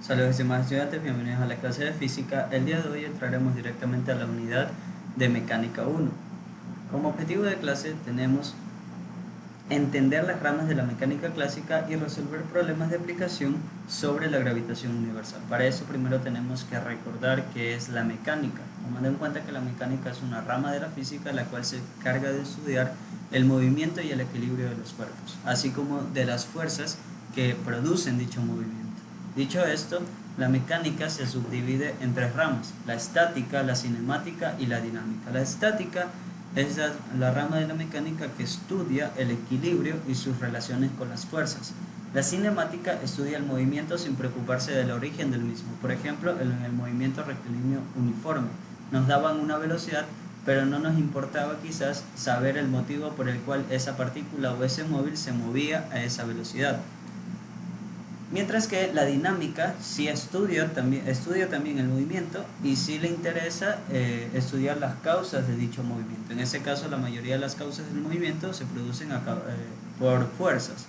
Saludos estimados estudiantes, bienvenidos a la clase de física. El día de hoy entraremos directamente a la unidad de mecánica 1. Como objetivo de clase tenemos entender las ramas de la mecánica clásica y resolver problemas de aplicación sobre la gravitación universal. Para eso primero tenemos que recordar qué es la mecánica, tomando en cuenta que la mecánica es una rama de la física la cual se encarga de estudiar el movimiento y el equilibrio de los cuerpos, así como de las fuerzas que producen dicho movimiento. Dicho esto, la mecánica se subdivide en tres ramas: la estática, la cinemática y la dinámica. La estática es la rama de la mecánica que estudia el equilibrio y sus relaciones con las fuerzas. La cinemática estudia el movimiento sin preocuparse del origen del mismo. Por ejemplo, en el movimiento rectilíneo uniforme nos daban una velocidad, pero no nos importaba quizás saber el motivo por el cual esa partícula o ese móvil se movía a esa velocidad. Mientras que la dinámica sí estudia también el movimiento y sí le interesa estudiar las causas de dicho movimiento. En ese caso, la mayoría de las causas del movimiento se producen por fuerzas.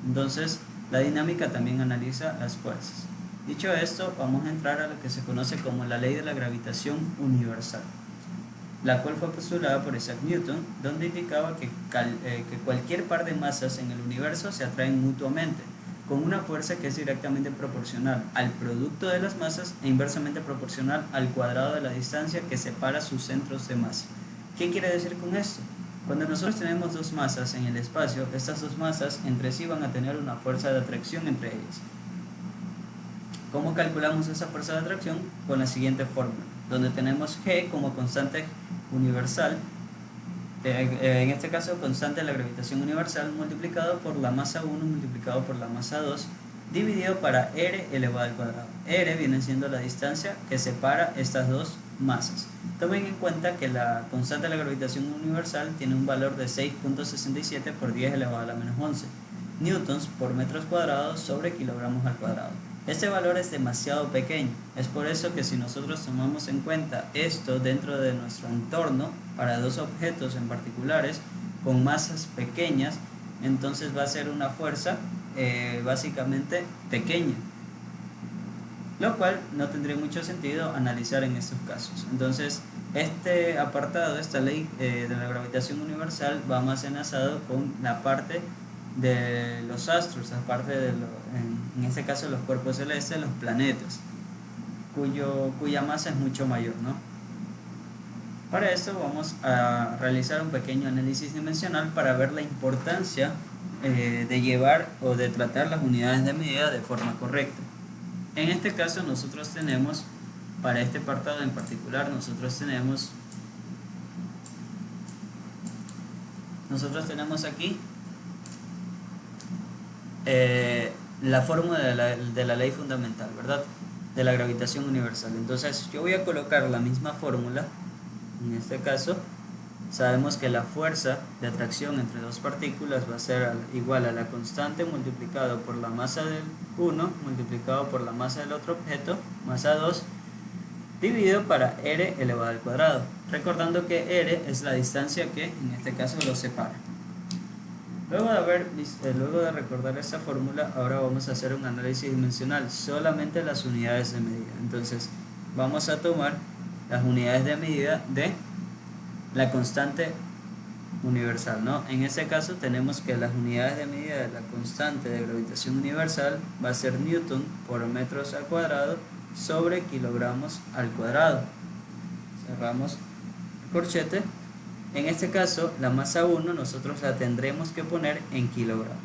Entonces, la dinámica también analiza las fuerzas. Dicho esto, vamos a entrar a lo que se conoce como la ley de la gravitación universal, la cual fue postulada por Isaac Newton, donde indicaba que cualquier par de masas en el universo se atraen mutuamente, con una fuerza que es directamente proporcional al producto de las masas e inversamente proporcional al cuadrado de la distancia que separa sus centros de masa. ¿Qué quiere decir con esto? Cuando nosotros tenemos dos masas en el espacio, estas dos masas entre sí van a tener una fuerza de atracción entre ellas. ¿Cómo calculamos esa fuerza de atracción? Con la siguiente fórmula, donde tenemos G como constante universal, en este caso constante de la gravitación universal, multiplicado por la masa 1 multiplicado por la masa 2, dividido para r elevado al cuadrado. R viene siendo la distancia que separa estas dos masas. Tomen en cuenta que la constante de la gravitación universal tiene un valor de 6.67 por 10 elevado a la menos 11 newtons por metros cuadrados sobre kilogramos al cuadrado. Este valor es demasiado pequeño, es por eso que si nosotros tomamos en cuenta esto dentro de nuestro entorno para dos objetos en particulares con masas pequeñas, entonces va a ser una fuerza básicamente pequeña, lo cual no tendría mucho sentido analizar en estos casos. Entonces este apartado, esta ley de la gravitación universal va más enlazado con la parte de los astros, aparte de en este caso los cuerpos celestes, los planetas, cuya masa es mucho mayor, ¿no? Para esto vamos a realizar un pequeño análisis dimensional para ver la importancia de llevar o de tratar las unidades de medida de forma correcta. En este caso nosotros tenemos, para este apartado en particular, nosotros tenemos aquí la fórmula de la ley fundamental, ¿verdad? De la gravitación universal. Entonces yo voy a colocar la misma fórmula. En este caso sabemos que la fuerza de atracción entre dos partículas va a ser igual a la constante multiplicado por la masa del uno multiplicado por la masa del otro objeto, masa 2, dividido para r elevado al cuadrado, recordando que r es la distancia que en este caso los separa. Luego de recordar esta fórmula, ahora vamos a hacer un análisis dimensional, solamente las unidades de medida. Entonces vamos a tomar las unidades de medida de la constante universal, ¿no? En ese caso tenemos que las unidades de medida de la constante de gravitación universal va a ser newton por metros al cuadrado sobre kilogramos al cuadrado. Cerramos el corchete. En este caso, la masa 1 nosotros la tendremos que poner en kilogramos,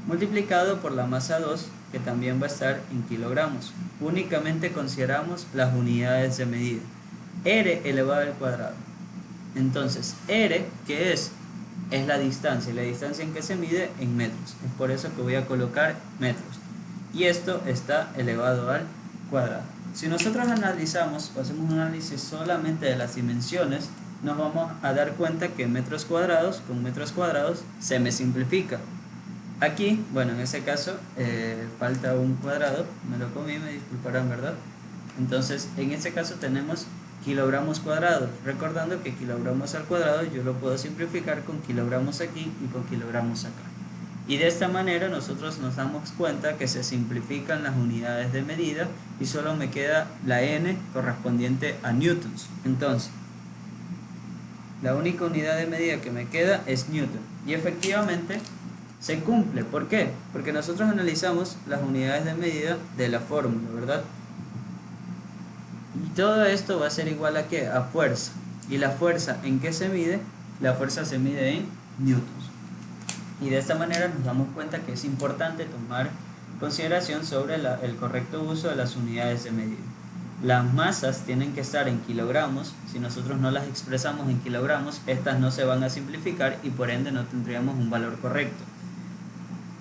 multiplicado por la masa 2, que también va a estar en kilogramos. Únicamente consideramos las unidades de medida. R elevado al cuadrado. Entonces, R, ¿qué es? Es la distancia en que se mide en metros. Es por eso que voy a colocar metros. Y esto está elevado al cuadrado. Si nosotros analizamos o hacemos un análisis solamente de las dimensiones, nos vamos a dar cuenta que metros cuadrados con metros cuadrados se me simplifica. Aquí, bueno, en ese caso falta un cuadrado, me lo comí, me disculparán, ¿verdad? Entonces, en este caso tenemos kilogramos cuadrados, recordando que kilogramos al cuadrado yo lo puedo simplificar con kilogramos aquí y con kilogramos acá. Y de esta manera nosotros nos damos cuenta que se simplifican las unidades de medida y solo me queda la n correspondiente a newtons. Entonces, la única unidad de medida que me queda es newton. Y efectivamente se cumple. ¿Por qué? Porque nosotros analizamos las unidades de medida de la fórmula, ¿verdad? Y todo esto va a ser igual a ¿qué? A fuerza. ¿Y la fuerza en qué se mide? La fuerza se mide en newtons. Y de esta manera nos damos cuenta que es importante tomar consideración sobre el correcto uso de las unidades de medida. Las masas tienen que estar en kilogramos. Si nosotros no las expresamos en kilogramos, estas no se van a simplificar y por ende no tendríamos un valor correcto.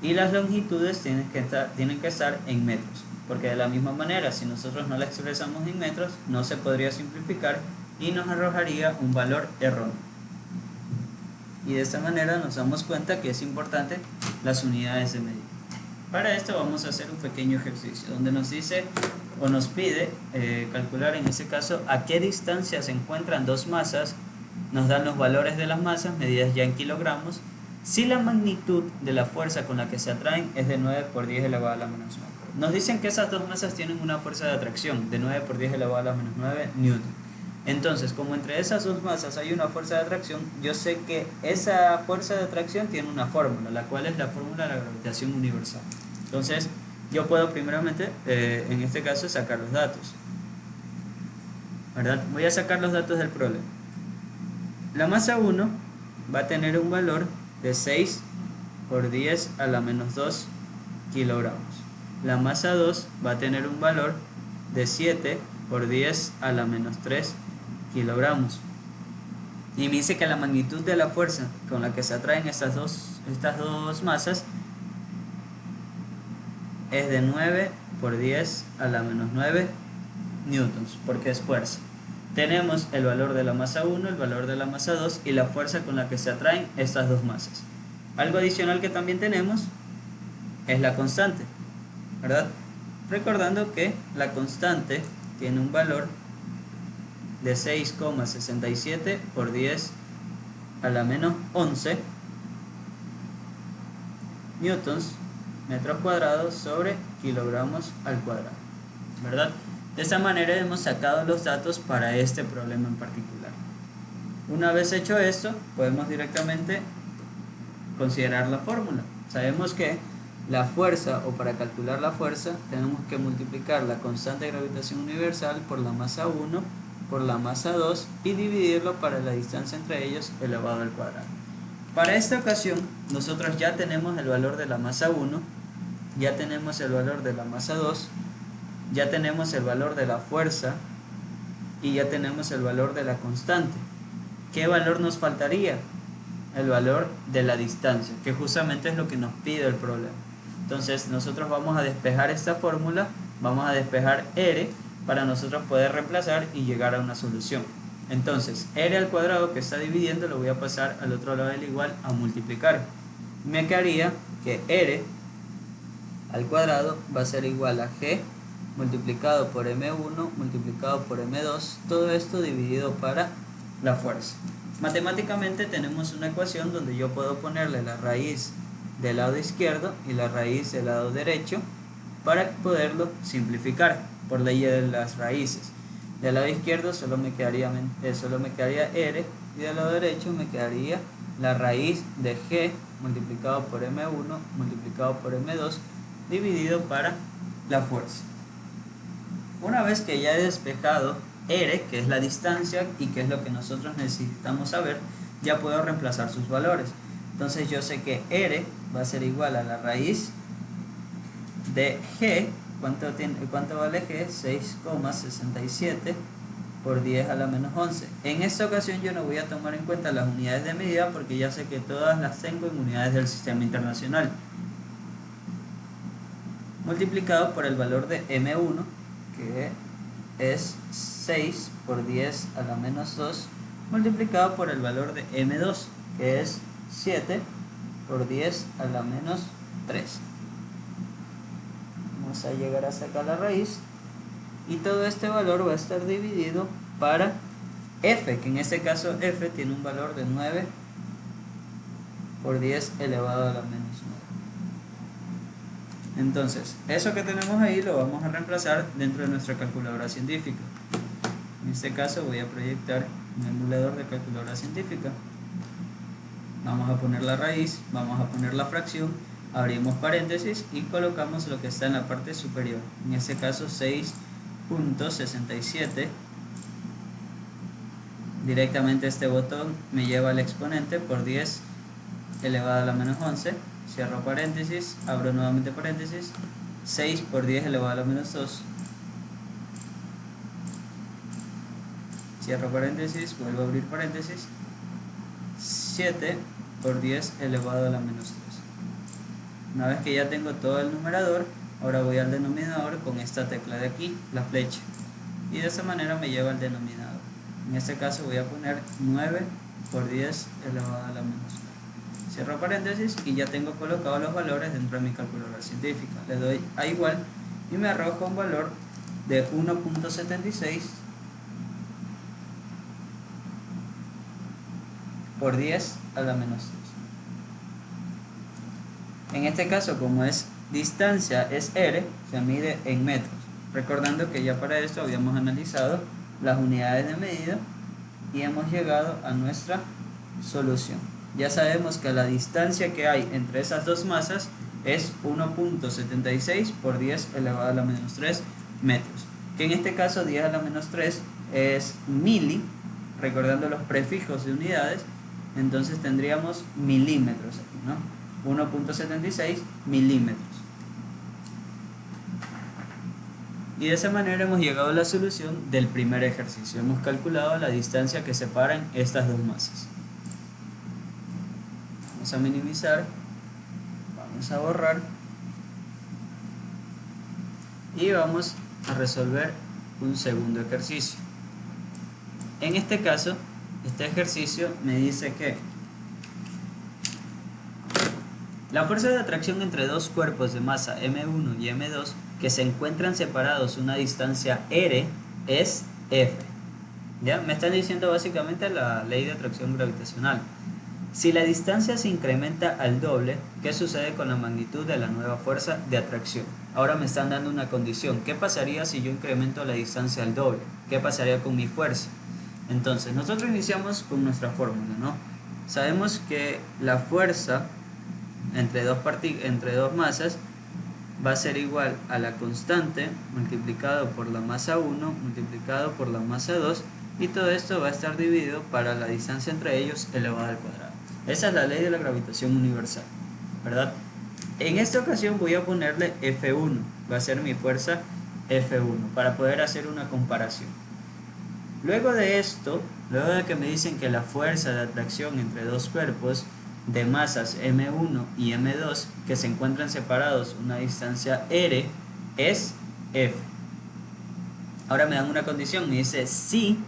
Y las longitudes tienen que estar en metros, porque de la misma manera, si nosotros no las expresamos en metros, no se podría simplificar y nos arrojaría un valor erróneo. Y de esta manera nos damos cuenta que es importante las unidades de medida. Para esto vamos a hacer un pequeño ejercicio donde nos dice o nos pide calcular en este caso a qué distancia se encuentran dos masas. Nos dan los valores de las masas medidas ya en kilogramos si la magnitud de la fuerza con la que se atraen es de 9 por 10 elevado a la menos 9. Nos dicen que esas dos masas tienen una fuerza de atracción de 9 por 10 elevado a la menos 9 newton. Entonces, como entre esas dos masas hay una fuerza de atracción, yo sé que esa fuerza de atracción tiene una fórmula, la cual es la fórmula de la gravitación universal. Entonces, yo puedo primeramente, en este caso, sacar los datos, ¿verdad? Voy a sacar los datos del problema. La masa 1 va a tener un valor de 6 por 10 a la menos 2 kilogramos. La masa 2 va a tener un valor de 7 por 10 a la menos 3 kilogramos. Y me dice que la magnitud de la fuerza con la que se atraen estas dos masas es de 9 por 10 a la menos 9 newtons, porque es fuerza. Tenemos el valor de la masa 1, el valor de la masa 2 y la fuerza con la que se atraen estas dos masas. Algo adicional que también tenemos es la constante, ¿verdad? Recordando que la constante tiene un valor de 6,67 por 10 a la menos 11 newtons metros cuadrados sobre kilogramos al cuadrado, ¿verdad? De esa manera hemos sacado los datos para este problema en particular. Una vez hecho esto, podemos directamente considerar la fórmula. Sabemos que la fuerza, o para calcular la fuerza, tenemos que multiplicar la constante de gravitación universal por la masa 1 por la masa 2 y dividirlo para la distancia entre ellos elevado al cuadrado. Para esta ocasión, nosotros ya tenemos el valor de la masa 1, ya tenemos el valor de la masa 2, ya tenemos el valor de la fuerza y ya tenemos el valor de la constante. ¿Qué valor nos faltaría? El valor de la distancia, que justamente es lo que nos pide el problema. Entonces nosotros vamos a despejar esta fórmula, vamos a despejar r para nosotros poder reemplazar y llegar a una solución. Entonces r al cuadrado que está dividiendo lo voy a pasar al otro lado del igual a multiplicar. Me quedaría que r al cuadrado va a ser igual a g multiplicado por m1 multiplicado por m2, todo esto dividido para la fuerza. Matemáticamente tenemos una ecuación donde yo puedo ponerle la raíz del lado izquierdo y la raíz del lado derecho para poderlo simplificar por ley de las raíces. Del lado izquierdo solo me quedaría r y del lado derecho me quedaría la raíz de g multiplicado por m1 multiplicado por m2 dividido para la fuerza. Una vez que ya he despejado r, que es la distancia y que es lo que nosotros necesitamos saber, ya puedo reemplazar sus valores. Entonces yo sé que r va a ser igual a la raíz de g. ¿Cuánto vale g? 6,67 por 10 a la menos 11. En esta ocasión yo no voy a tomar en cuenta las unidades de medida porque ya sé que todas las tengo en unidades del sistema internacional. Multiplicado por el valor de m1, que es 6 por 10 a la menos 2, multiplicado por el valor de m2, que es 7 por 10 a la menos 3. Vamos a llegar a sacar la raíz y todo este valor va a estar dividido para f, que en este caso f tiene un valor de 9 por 10 elevado a la menos 9. Entonces, eso que tenemos ahí lo vamos a reemplazar dentro de nuestra calculadora científica. En este caso voy a proyectar un emulador de calculadora científica. Vamos a poner la raíz, vamos a poner la fracción, abrimos paréntesis y colocamos lo que está en la parte superior. En este caso 6.67. Directamente este botón me lleva al exponente por 10 elevado a la menos 11. Cierro paréntesis, abro nuevamente paréntesis. 6 por 10 elevado a la menos 2. Cierro paréntesis, vuelvo a abrir paréntesis. 7 por 10 elevado a la menos 3. Una vez que ya tengo todo el numerador, ahora voy al denominador con esta tecla de aquí, la flecha. Y de esa manera me lleva al denominador. En este caso voy a poner 9 por 10 elevado a la menos 9. Cierro paréntesis y ya tengo colocados los valores dentro de mi calculadora científica. Le doy a igual y me arroja un valor de 1.76 por 10 a la menos 3. En este caso, como es distancia, es r, se mide en metros. Recordando que ya para esto habíamos analizado las unidades de medida y hemos llegado a nuestra solución. Ya sabemos que la distancia que hay entre esas dos masas es 1.76 por 10 elevado a la menos 3 metros. Que en este caso 10 a la menos 3 es mili, recordando los prefijos de unidades, entonces tendríamos milímetros aquí, ¿no? 1.76 milímetros. Y de esa manera hemos llegado a la solución del primer ejercicio. Hemos calculado la distancia que separan estas dos masas. Vamos a minimizar, vamos a borrar y vamos a resolver un segundo ejercicio. En este caso, este ejercicio me dice que la fuerza de atracción entre dos cuerpos de masa M1 y M2 que se encuentran separados una distancia r es F. ¿Ya? Me están diciendo básicamente la ley de atracción gravitacional. Si la distancia se incrementa al doble, ¿qué sucede con la magnitud de la nueva fuerza de atracción? Ahora me están dando una condición. ¿Qué pasaría si yo incremento la distancia al doble? ¿Qué pasaría con mi fuerza? Entonces, nosotros iniciamos con nuestra fórmula, ¿no? Sabemos que la fuerza entre dos masas va a ser igual a la constante multiplicado por la masa 1 multiplicado por la masa 2, y todo esto va a estar dividido para la distancia entre ellos elevado al cuadrado. Esa es la ley de la gravitación universal, ¿verdad? En esta ocasión voy a ponerle F1, va a ser mi fuerza F1 para poder hacer una comparación. Luego de esto, luego de que me dicen que la fuerza de atracción entre dos cuerpos de masas M1 y M2 que se encuentran separados una distancia r es F. Ahora me dan una condición, me dice si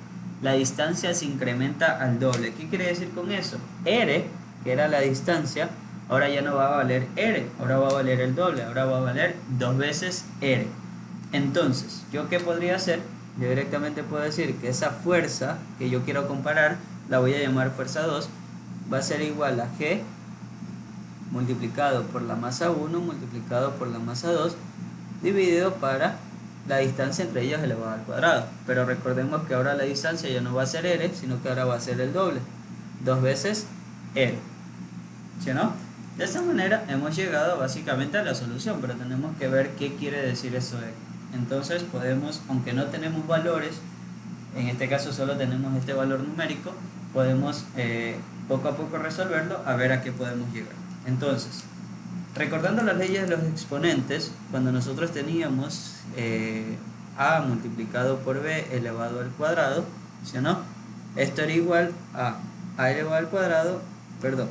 la distancia se incrementa al doble. ¿Qué quiere decir con eso? R, que era la distancia, ahora ya no va a valer r, ahora va a valer el doble, ahora va a valer 2 veces r. Entonces, ¿yo qué podría hacer? Yo directamente puedo decir que esa fuerza que yo quiero comparar, la voy a llamar fuerza 2, va a ser igual a G multiplicado por la masa 1 multiplicado por la masa 2 dividido para la distancia entre ellas elevado al cuadrado. Pero recordemos que ahora la distancia ya no va a ser r, sino que ahora va a ser el doble, 2 veces r. ¿Sí o no? De esta manera hemos llegado básicamente a la solución, pero tenemos que ver qué quiere decir eso de aquí. Entonces podemos, aunque no tenemos valores, en este caso solo tenemos este valor numérico, podemos poco a poco resolverlo a ver a qué podemos llegar. Entonces, recordando las leyes de los exponentes, cuando nosotros teníamos a multiplicado por b elevado al cuadrado, ¿sí o no? Esto era igual a elevado al cuadrado, perdón,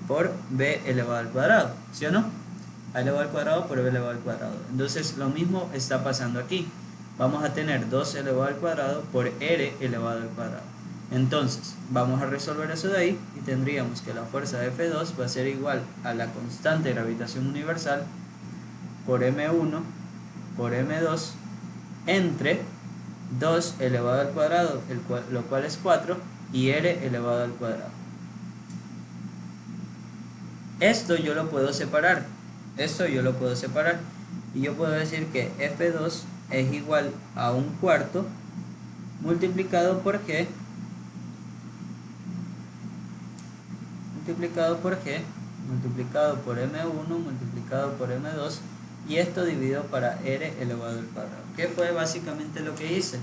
por b elevado al cuadrado, ¿sí o no? A elevado al cuadrado por b elevado al cuadrado. Entonces lo mismo está pasando aquí. Vamos a tener 2 elevado al cuadrado por r elevado al cuadrado. Entonces vamos a resolver eso de ahí y tendríamos que la fuerza de F2 va a ser igual a la constante de gravitación universal por M1 por M2 entre 2 elevado al cuadrado, lo cual es 4, y r elevado al cuadrado. Esto yo lo puedo separar. Eso yo lo puedo separar y yo puedo decir que F2 es igual a 1/4 multiplicado por G multiplicado por G multiplicado por M1 multiplicado por M2 y esto dividido para R elevado al cuadrado. ¿Qué fue básicamente lo que hice?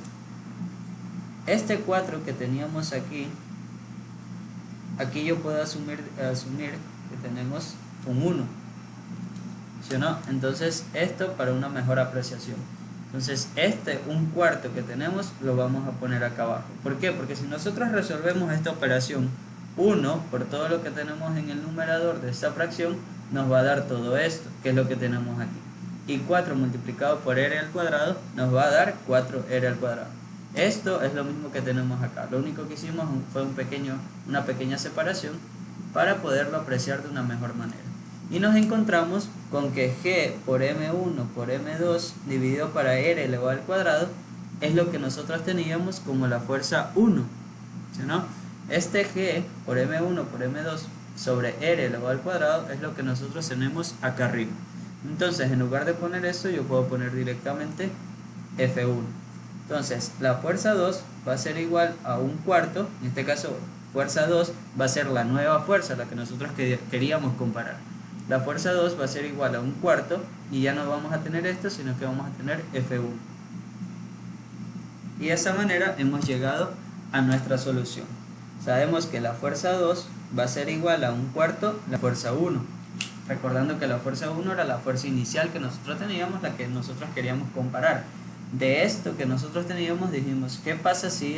Este 4 que teníamos aquí yo puedo asumir que tenemos un 1, ¿sí o no? Entonces esto para una mejor apreciación. Entonces este 1/4 que tenemos lo vamos a poner acá abajo. ¿Por qué? Porque si nosotros resolvemos esta operación 1 por todo lo que tenemos en el numerador de esta fracción, nos va a dar todo esto, que es lo que tenemos aquí. Y 4 multiplicado por r al cuadrado nos va a dar 4r al cuadrado. Esto es lo mismo que tenemos acá. Lo único que hicimos fue una pequeña separación para poderlo apreciar de una mejor manera. Y nos encontramos con que G por M1 por M2 dividido para R elevado al cuadrado es lo que nosotros teníamos como la fuerza 1, ¿sí, no? Este G por M1 por M2 sobre R elevado al cuadrado es lo que nosotros tenemos acá arriba. Entonces, en lugar de poner esto, yo puedo poner directamente F1. Entonces, la fuerza 2 va a ser igual a 1/4, en este caso, fuerza 2 va a ser la nueva fuerza, la que nosotros queríamos comparar. La fuerza 2 va a ser igual a 1/4 y ya no vamos a tener esto, sino que vamos a tener F1. Y de esa manera hemos llegado a nuestra solución. Sabemos que la fuerza 2 va a ser igual a 1/4 la fuerza 1. Recordando que la fuerza 1 era la fuerza inicial que nosotros teníamos, la que nosotros queríamos comparar. De esto que nosotros teníamos dijimos, ¿qué pasa si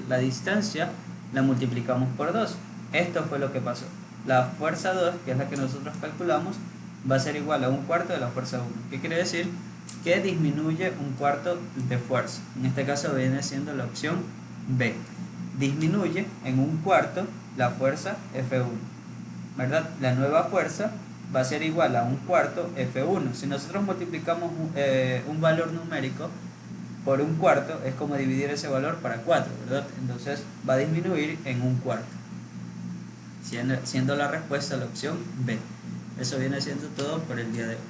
la distancia la multiplicamos por 2? Esto fue lo que pasó. La fuerza 2, que es la que nosotros calculamos, va a ser igual a 1/4 de la fuerza 1. ¿Qué quiere decir? Que disminuye 1/4 de fuerza. En este caso viene siendo la opción B. Disminuye en 1/4 la fuerza F1, ¿verdad? La nueva fuerza va a ser igual a 1/4 F1. Si nosotros multiplicamos un valor numérico por 1/4, es como dividir ese valor para 4, ¿verdad? Entonces va a disminuir en 1/4, siendo la respuesta la opción B. Eso viene siendo todo por el día de hoy.